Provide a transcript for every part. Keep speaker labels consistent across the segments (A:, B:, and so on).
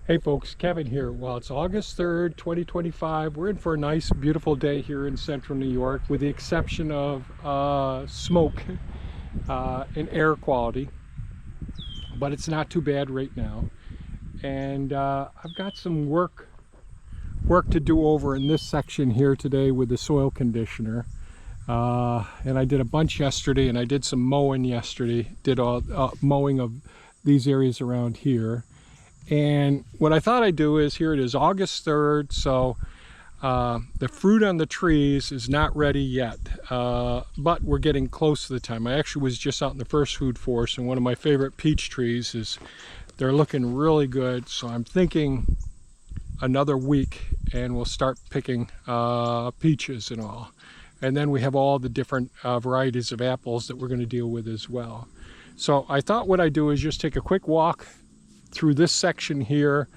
A: Hey folks, Kevin here. Well, it's August 3rd, 2025. We're in for a nice, beautiful day here in central New York, with the exception of smoke and air quality. But it's not too bad right now. And I've got some work to do over in this section here today with the soil conditioner. And I did a bunch yesterday, and I did some mowing yesterday. Did all mowing of these areas around here. And what I thought I'd do is, here it is August 3rd, so the fruit on the trees is not ready yet, but we're getting close to the time. I actually was just out in the first food forest, and one of my favorite peach trees they're looking really good. So I'm thinking another week and we'll start picking peaches and all. And then we have all the different varieties of apples that we're going to deal with as well. So I thought what I'd do is just take a quick walk through this section here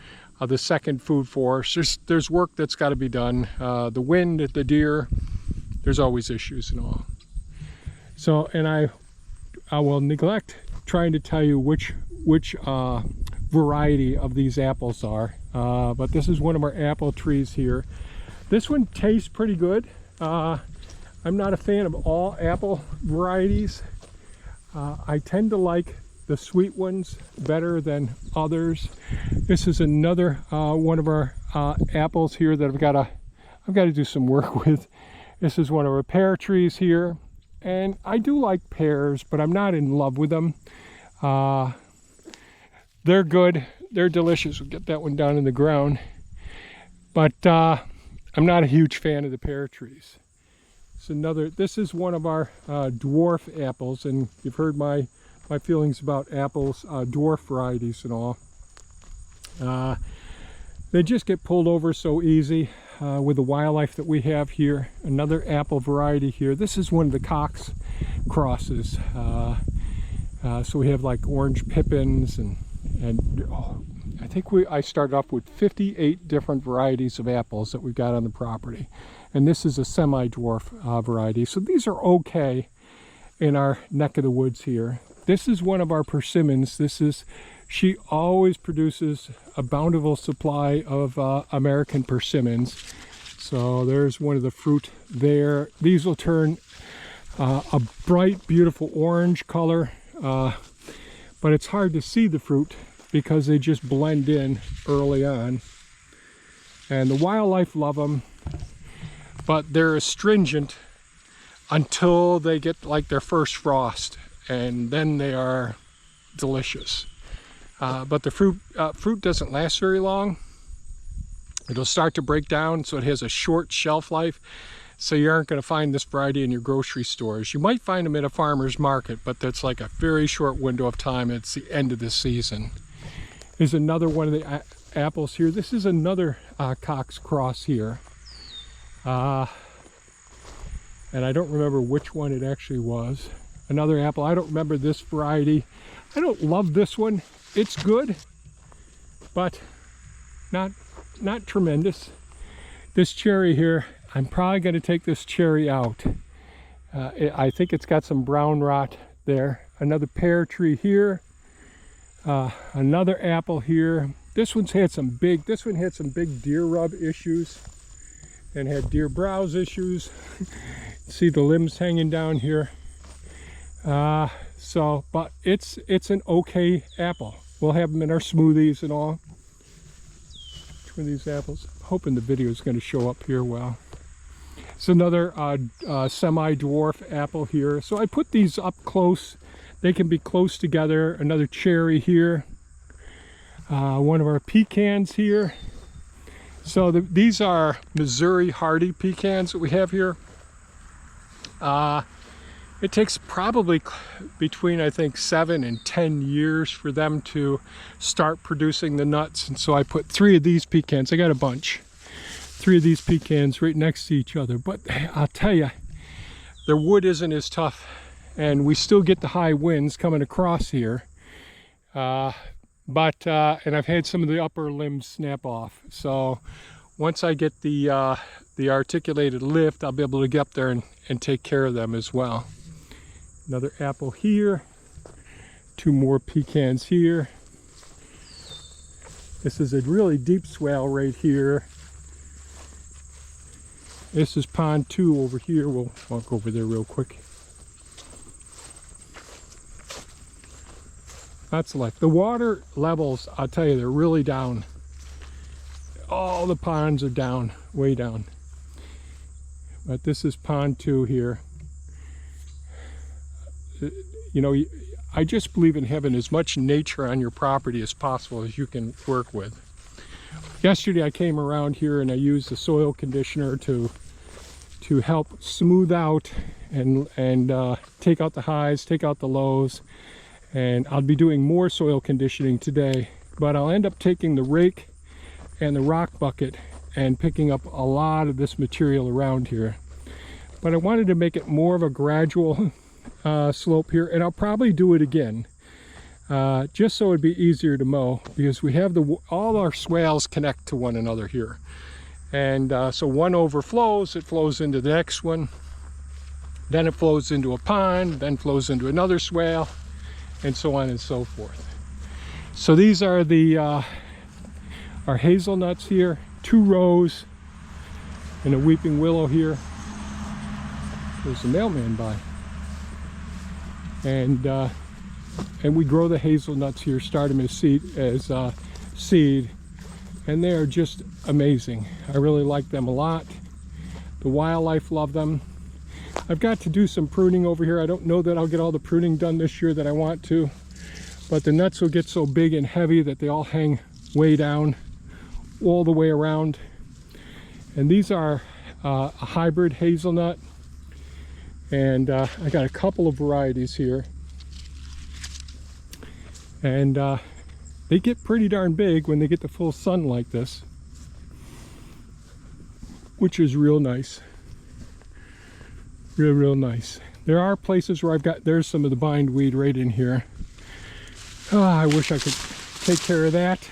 A: of the second food forest. There's work that's got to be done. The wind, the deer, there's always issues and all. So, and I will neglect trying to tell you which variety of these apples are, but this is one of our apple trees here. This one tastes pretty good. I'm not a fan of all apple varieties. I tend to like the sweet ones better than others. This is another one of our apples here that I've got to do some work with. This is one of our pear trees here, and I do like pears, but I'm not in love with them. They're good, they're delicious. We'll get that one down in the ground, but I'm not a huge fan of the pear trees. This is one of our dwarf apples, and you've heard my feelings about apples, dwarf varieties and all. They just get pulled over so easy with the wildlife that we have here. Another apple variety here. This is one of the Cox crosses. So we have like orange pippins and I think I started off with 58 different varieties of apples that we've got on the property. And this is a semi-dwarf variety. So these are okay in our neck of the woods here. This is one of our persimmons. She always produces a bountiful supply of American persimmons. So there's one of the fruit there. These will turn a bright, beautiful orange color, but it's hard to see the fruit because they just blend in early on. And the wildlife love them, but they're astringent until they get like their first frost, and then they are delicious. But the fruit doesn't last very long. It'll start to break down, so it has a short shelf life. So you aren't going to find this variety in your grocery stores. You might find them at a farmer's market, but that's like a very short window of time. It's the end of the season. There's another one of the apples here. This is another Cox cross here. And I don't remember which one it actually was. Another apple. I don't remember this variety. I don't love this one. It's good, but not tremendous. This cherry here, I'm probably going to take this cherry out. I think it's got some brown rot there. Another pear tree here. Another apple here. This one had some big deer rub issues and had deer browse issues. See the limbs hanging down here. But it's an okay apple. We'll have them in our smoothies and all. Which one of these apples? I'm hoping the video is going to show up here well. It's another semi-dwarf apple here. So I put these up close. They can be close together. Another cherry here. One of our pecans here. So these are Missouri hardy pecans that we have here. It takes probably between, I think, 7 and 10 years for them to start producing the nuts. And so I put 3 of these pecans. I got a bunch. 3 of these pecans right next to each other. But I'll tell you, their wood isn't as tough, and we still get the high winds coming across here. And I've had some of the upper limbs snap off. So once I get the articulated lift, I'll be able to get up there and take care of them as well. Another apple here. 2 more pecans here. This is a really deep swale right here. This is pond 2 over here. We'll walk over there real quick. That's life. The water levels, I'll tell you, they're really down. All the ponds are down, way down. But this is pond 2 here. You know, I just believe in having as much nature on your property as possible as you can work with. Yesterday I came around here and I used the soil conditioner to help smooth out and take out the highs, take out the lows. And I'll be doing more soil conditioning today, but I'll end up taking the rake and the rock bucket and picking up a lot of this material around here. But I wanted to make it more of a gradual slope here, and I'll probably do it again just so it'd be easier to mow, because we have all our swales connect to one another here, and so one overflows, it flows into the next one, then it flows into a pond, then flows into another swale, and so on and so forth. So these are the our hazelnuts here, 2 rows, and a weeping willow here. There's a mailman by. And we grow the hazelnuts here, start them as seed, and they are just amazing. I really like them a lot. The wildlife love them. I've got to do some pruning over here. I don't know that I'll get all the pruning done this year that I want to, but the nuts will get so big and heavy that they all hang way down all the way around. And these are a hybrid hazelnut. And I got a couple of varieties here, and they get pretty darn big when they get the full sun like this, which is real nice, real nice. There are places where there's some of the bindweed right in here. Oh, I wish I could take care of that.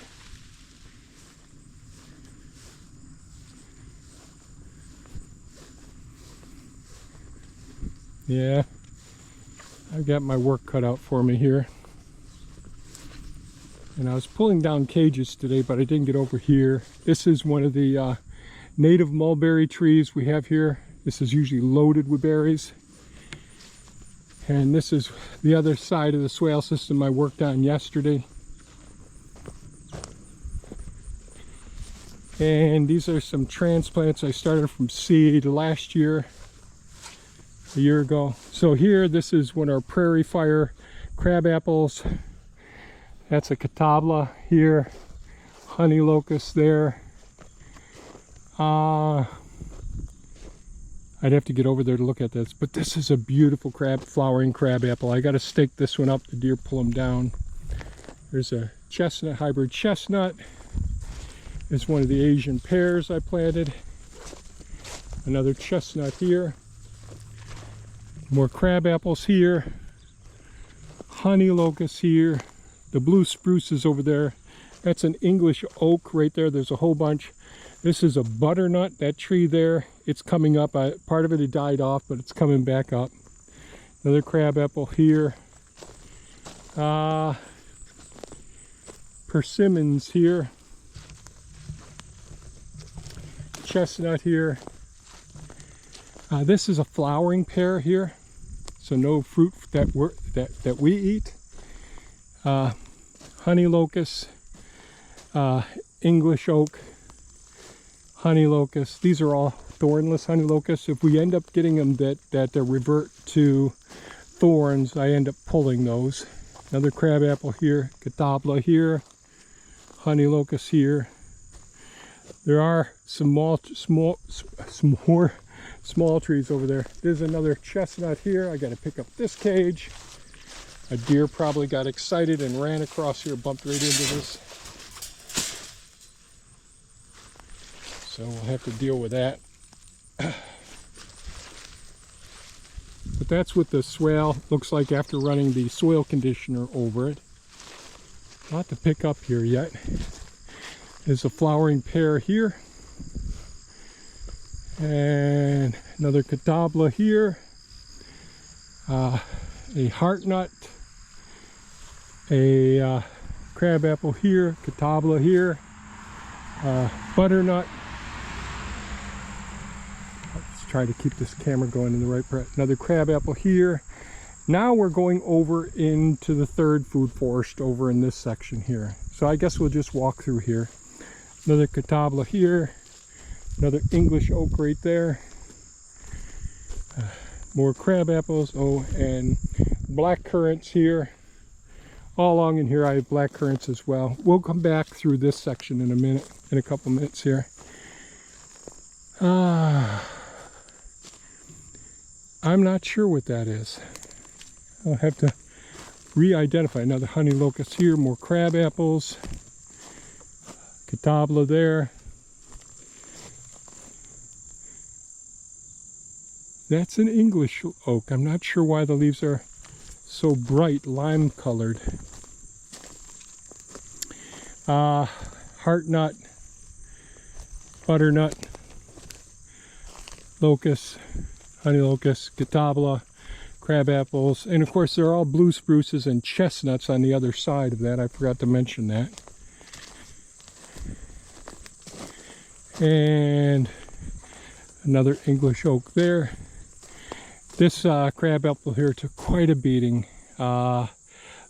A: Yeah, I've got my work cut out for me here. And I was pulling down cages today, but I didn't get over here. This is one of the native mulberry trees we have here. This is usually loaded with berries. And this is the other side of the swale system I worked on yesterday. And these are some transplants I started from seed last year. A year ago. So here, this is one of our prairie fire crab apples. That's a Catawba here, honey locust there. I'd have to get over there to look at this, but this is a beautiful flowering crab apple. I got to stake this one up. The deer pull them down. There's a chestnut, hybrid chestnut. There's one of the Asian pears I planted. Another chestnut here. More crab apples here, honey locusts here, the blue spruces over there. That's an English oak right there. There's a whole bunch. This is a butternut, that tree there. It's coming up. Part of it had died off, but it's coming back up. Another crab apple here. Persimmons here. Chestnut here. This is a flowering pear here. So no fruit that we eat. Honey locust, English oak, honey locust. These are all thornless honey locusts. If we end up getting them that revert to thorns, I end up pulling those. Another crab apple here, Catawba here, honey locust here. There are some more small trees over there. There's another chestnut here. I got to pick up this cage. A deer probably got excited and ran across here, bumped right into this. So we'll have to deal with that. But that's what the swale looks like after running the soil conditioner over it. Not to pick up here yet. There's a flowering pear here. And another Catawba here, a heart nut, a crabapple here, Catawba here, butternut. Let's try to keep this camera going in the right place. Another crabapple here. Now we're going over into the third food forest over in this section here. So I guess we'll just walk through here. Another Catawba here, another English oak right there. More crab apples. Oh, and black currants here. All along in here I have black currants as well. We'll come back through this section in a minute, in a couple minutes here. I'm not sure what that is. I'll have to re-identify. Another honey locust here, more crab apples. Catawba there. That's an English oak. I'm not sure why the leaves are so bright, lime colored. Heart nut, butternut, locust, honey locust, Catawba, crab apples, and of course they're all blue spruces and chestnuts on the other side of that. I forgot to mention that. And another English oak there. This crab apple here took quite a beating. The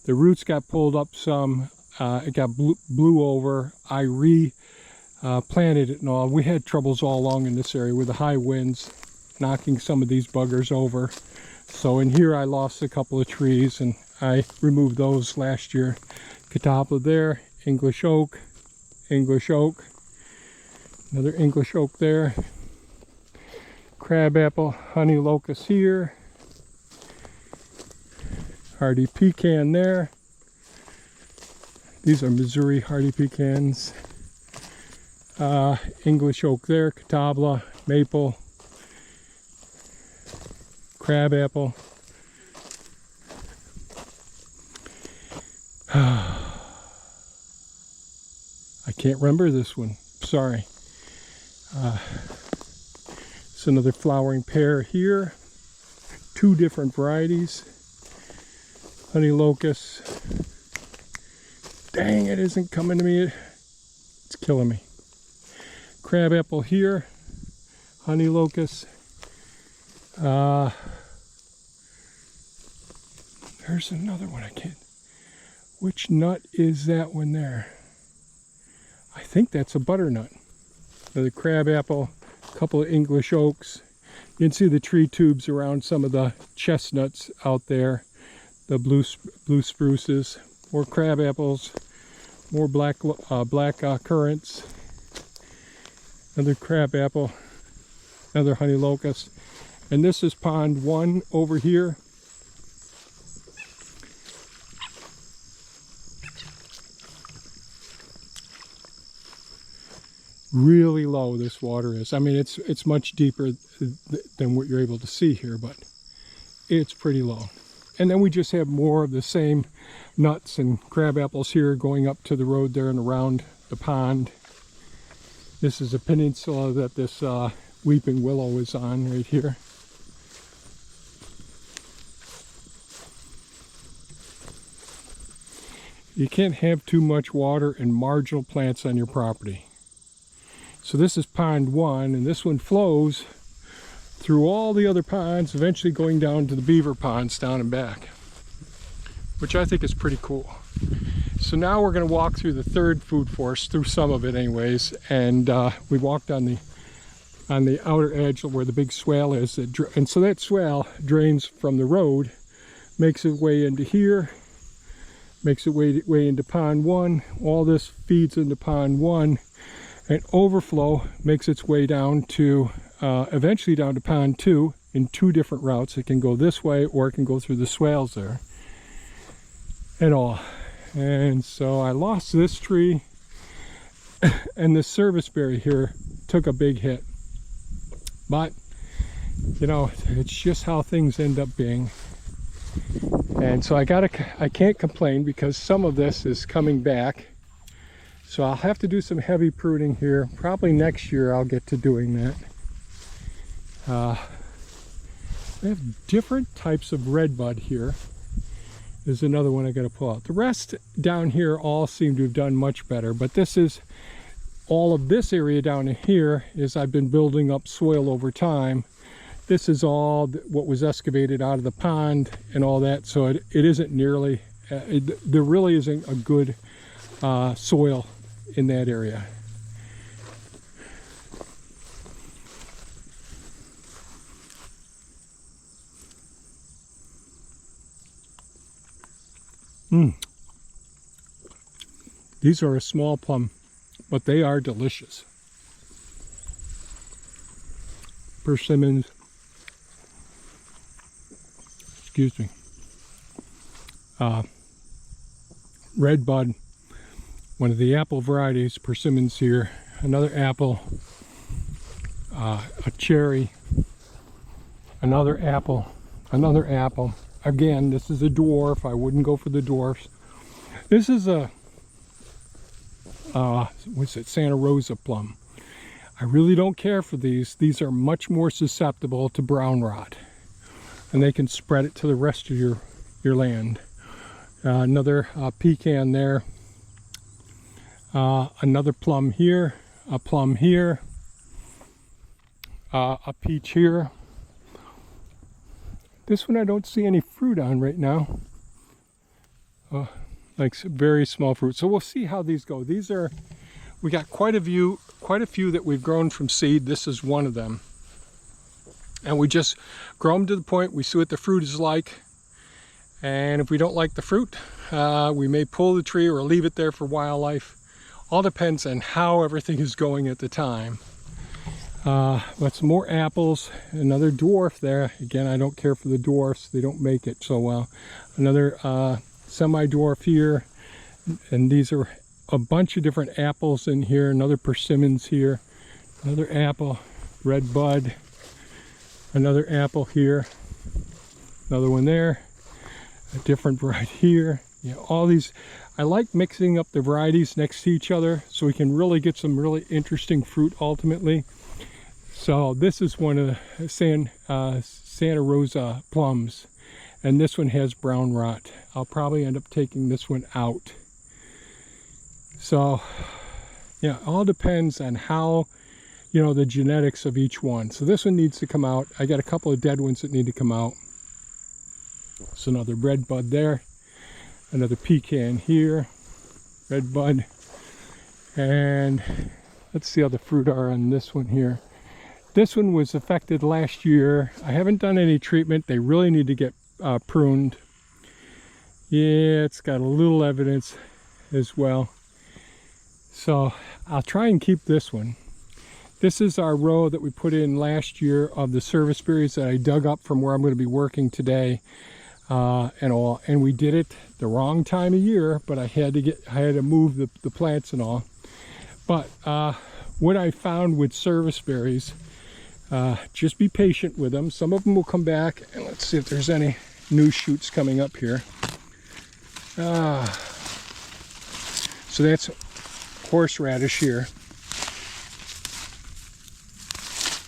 A: roots got pulled up some. It got blew over. I planted it and all. We had troubles all along in this area with the high winds knocking some of these buggers over. So in here I lost a couple of trees and I removed those last year. Catawba there, English oak, another English oak there. Crabapple, honey locust here. Hardy pecan there. These are Missouri hardy pecans. English oak there, Catawba, maple, crabapple. I can't remember this one. Sorry. It's another flowering pear here. Two different varieties. Honey locust. Dang, it isn't coming to me. It's killing me. Crabapple here. Honey locust. There's another one I can't. Which nut is that one there? I think that's a butternut. Another crabapple, a couple of English oaks. You can see the tree tubes around some of the chestnuts out there. The blue spruces. More crabapples. More black currants. Another crabapple. Another honey locust. And this is pond 1 over here. Really low this water is. I mean, it's much deeper than what you're able to see here, but it's pretty low. And then we just have more of the same nuts and crab apples here going up to the road there and around the pond. This is a peninsula that this weeping willow is on right here. You can't have too much water and marginal plants on your property. So this is pond 1, and this one flows through all the other ponds, eventually going down to the beaver ponds down and back, which I think is pretty cool. So now we're going to walk through the third food forest, through some of it anyways, and we walked on the outer edge where the big swale is, and so that swale drains from the road, makes its way into here, makes its way into pond 1. All this feeds into pond 1. And overflow makes its way down to, eventually down to pond 2 in 2 different routes. It can go this way or it can go through the swales there and all. And so I lost this tree, and this serviceberry here took a big hit. But, you know, it's just how things end up being. And so I can't complain because some of this is coming back. So I'll have to do some heavy pruning here. Probably next year I'll get to doing that. We have different types of redbud here. is another one I got to pull out. The rest down here all seem to have done much better, but this is all of this area down here is I've been building up soil over time. This is all what was excavated out of the pond and all that, so it isn't nearly, there really isn't a good soil in that area. These are a small plum, but they are delicious. Persimmons, excuse me, red bud, one of the apple varieties, persimmons here, another apple, a cherry, another apple, another apple. Again, this is a dwarf. I wouldn't go for the dwarfs. This is a what's it, Santa Rosa plum. I really don't care for these. These are much more susceptible to brown rot, and they can spread it to the rest of your land. Another pecan there, another plum here, a plum here, a peach here. This one I don't see any fruit on right now. Like very small fruit. So we'll see how these go. These are, we got quite a few that we've grown from seed. This is one of them. And we just grow them to the point, we see what the fruit is like. And if we don't like the fruit, we may pull the tree or leave it there for wildlife. All depends on how everything is going at the time. But some more apples, another dwarf there. Again, I don't care for the dwarfs. They don't make it so well. Another semi-dwarf here. And these are a bunch of different apples in here. Another persimmons here. Another apple, red bud. Another apple here. Another one there. A different variety here. Yeah, all these. I like mixing up the varieties next to each other so we can really get some really interesting fruit ultimately. So this is one of the Santa Rosa plums, and this one has brown rot. I'll probably end up taking this one out. So yeah, all depends on how, you know, the genetics of each one. So this one needs to come out. I got a couple of dead ones that need to come out. So another red bud there, another pecan here, red bud, and let's see how the fruit are on this one here. This one was affected last year. I haven't done any treatment. They really need to get pruned. Yeah, it's got a little evidence as well. So I'll try and keep this one. This is our row that we put in last year of the service berries that I dug up from where I'm going to be working today, and all. And we did it the wrong time of year, but I had to move the plants and all. But what I found with service berries, just be patient with them. Some of them will come back, and let's see if there's any new shoots coming up here. So that's horseradish here.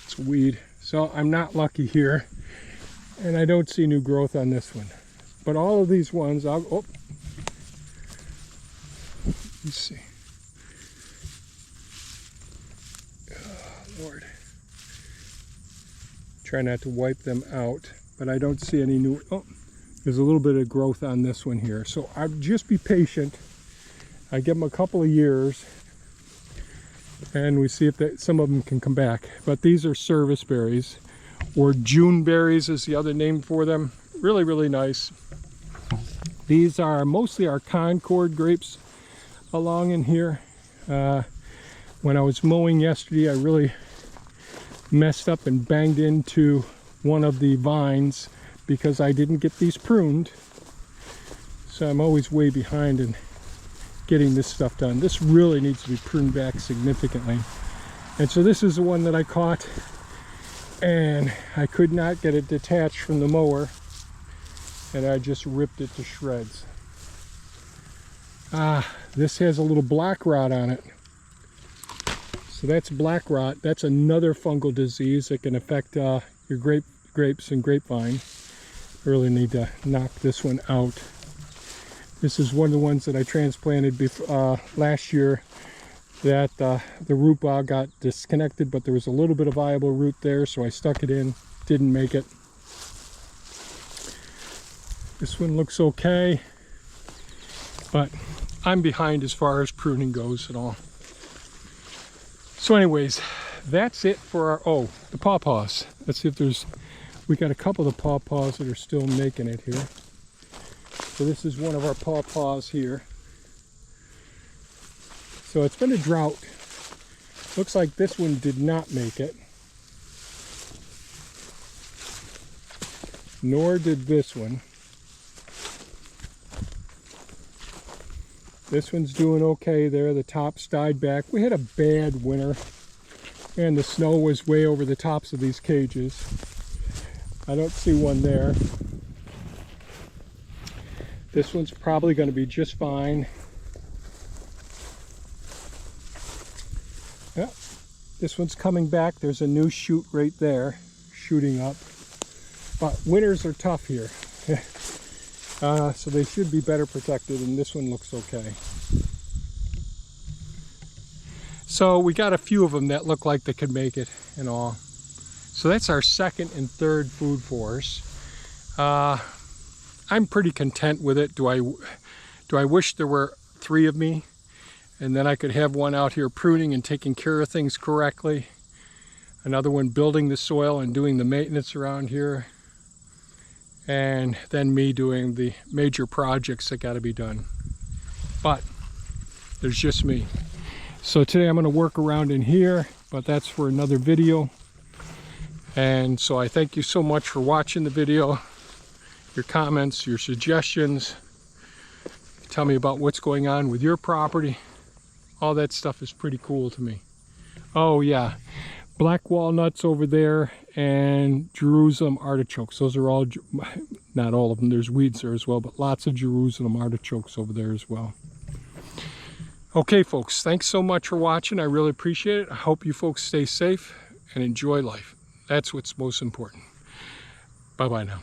A: It's a weed. So I'm not lucky here, and I don't see new growth on this one. But all of these ones, let's see. Oh, Lord. Try not to wipe them out, but I don't see any new. Oh, there's a little bit of growth on this one here. So I'll just be patient. I give them a couple of years, and we see if some of them can come back. But these are service berries, or June berries is the other name for them. Really, really nice. These are mostly our Concord grapes along in here. When I was mowing yesterday, I really messed up and banged into one of the vines because I didn't get these pruned. So I'm always way behind in getting this stuff done. This really needs to be pruned back significantly. And so this is the one that I caught, and I could not get it detached from the mower, and I just ripped it to shreds. This has a little black rot on it. So that's black rot. That's another fungal disease that can affect your grapes and grapevine. I really need to knock this one out. This is one of the ones that I transplanted last year that the root ball got disconnected, but there was a little bit of viable root there, so I stuck it in, didn't make it. This one looks okay, but I'm behind as far as pruning goes and all. So anyways, that's it for our, the pawpaws. Let's see if we got a couple of the pawpaws that are still making it here. So this is one of our pawpaws here. So it's been a drought. Looks like this one did not make it. Nor did this one. This one's doing okay there. The tops died back. We had a bad winter, and the snow was way over the tops of these cages. I don't see one there. This one's probably going to be just fine. Yeah, this one's coming back. There's a new shoot right there, shooting up. But winters are tough here. So they should be better protected, and this one looks okay. So we got a few of them that look like they could make it and all. So that's our second and third food forest. I'm pretty content with it. Do I wish there were 3 of me, and then I could have one out here pruning and taking care of things correctly, another one building the soil and doing the maintenance around here, and then me doing the major projects that got to be done. But there's just me. So today I'm going to work around in here, but that's for another video. And so I thank you so much for watching the video, your comments, your suggestions. Tell me about what's going on with your property. All that stuff is pretty cool to me. Oh yeah, black walnuts over there and Jerusalem artichokes. Those are all, not all of them, there's weeds there as well, but lots of Jerusalem artichokes over there as well. Okay folks, thanks so much for watching. I really appreciate it. I hope you folks stay safe and enjoy life. That's what's most important. Bye-bye now.